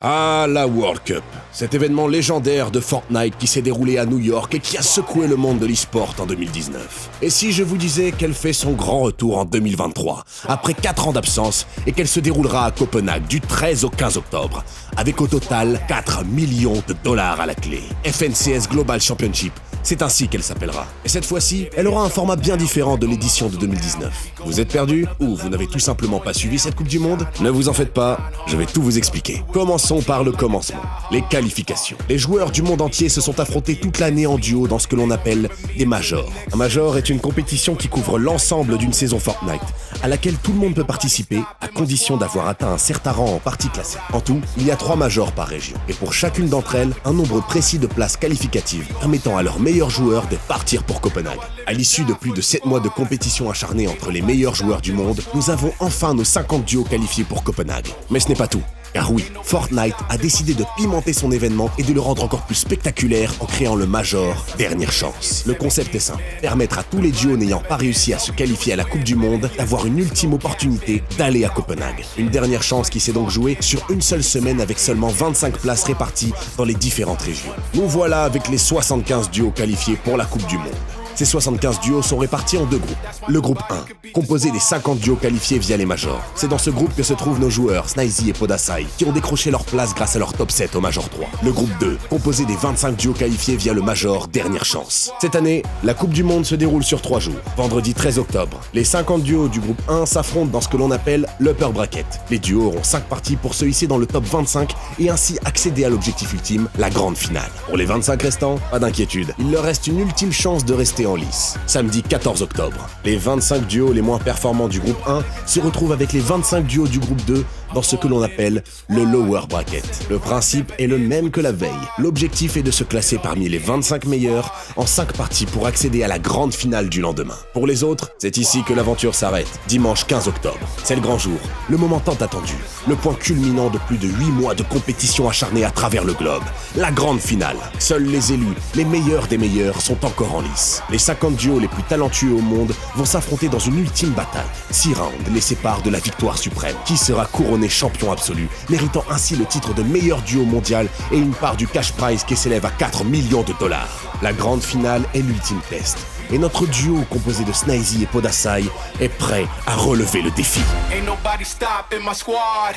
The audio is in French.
Ah, la World Cup, cet événement légendaire de Fortnite qui s'est déroulé à New York et qui a secoué le monde de l'e-sport en 2019. Et si je vous disais qu'elle fait son grand retour en 2023, après 4 ans d'absence, et qu'elle se déroulera à Copenhague du 13 au 15 octobre, avec au total 4 millions de dollars à la clé. FNCS Global Championship, c'est ainsi qu'elle s'appellera. Et cette fois-ci, elle aura un format bien différent de l'édition de 2019. Vous êtes perdu ou vous n'avez tout simplement pas suivi cette Coupe du Monde? Ne vous en faites pas, je vais tout vous expliquer. Commençons par le commencement, les qualifications. Les joueurs du monde entier se sont affrontés toute l'année en duo dans ce que l'on appelle des majors. Un major est une compétition qui couvre l'ensemble d'une saison Fortnite, à laquelle tout le monde peut participer, à condition d'avoir atteint un certain rang en partie classée. En tout, il y a 3 majors par région, et pour chacune d'entre elles, un nombre précis de places qualificatives permettant à leurs meilleurs joueurs de partir pour Copenhague. À l'issue de plus de 7 mois de compétition acharnée entre les meilleurs joueurs du monde, nous avons enfin nos 50 duos qualifiés pour Copenhague. Mais ce n'est pas tout. Car oui, Fortnite a décidé de pimenter son événement et de le rendre encore plus spectaculaire en créant le Major Dernière Chance. Le concept est simple, permettre à tous les duos n'ayant pas réussi à se qualifier à la Coupe du Monde d'avoir une ultime opportunité d'aller à Copenhague. Une dernière chance qui s'est donc jouée sur une seule semaine avec seulement 25 places réparties dans les différentes régions. Nous voilà avec les 75 duos qualifiés pour la Coupe du Monde. Ces 75 duos sont répartis en 2 groupes. Le groupe 1, composé des 50 duos qualifiés via les majors. C'est dans ce groupe que se trouvent nos joueurs Snizy et Podasai, qui ont décroché leur place grâce à leur top 7 au Major 3. Le groupe 2, composé des 25 duos qualifiés via le Major Dernière Chance. Cette année, la Coupe du Monde se déroule sur 3 jours. Vendredi 13 octobre, les 50 duos du groupe 1 s'affrontent dans ce que l'on appelle l'Upper Bracket. Les duos auront 5 parties pour se hisser dans le top 25 et ainsi accéder à l'objectif ultime, la grande finale. Pour les 25 restants, pas d'inquiétude, il leur reste une ultime chance de rester en lice. Samedi 14 octobre, les 25 duos les moins performants du groupe 1 se retrouvent avec les 25 duos du groupe 2 dans ce que l'on appelle le Lower Bracket. Le principe est le même que la veille. L'objectif est de se classer parmi les 25 meilleurs en 5 parties pour accéder à la grande finale du lendemain. Pour les autres, c'est ici que l'aventure s'arrête, dimanche 15 octobre. C'est le grand jour, le moment tant attendu, le point culminant de plus de 8 mois de compétition acharnée à travers le globe. La grande finale. Seuls les élus, les meilleurs des meilleurs, sont encore en lice. Les 50 duos les plus talentueux au monde vont s'affronter dans une ultime bataille. 6 rounds les séparent de la victoire suprême. Qui sera couronné champion absolu, méritant ainsi le titre de meilleur duo mondial et une part du cash prize qui s'élève à 4 millions de dollars. La grande finale est l'ultime test. Et notre duo composé de Snizy et Podasai est prêt à relever le défi. Ain't nobody stopping my squad.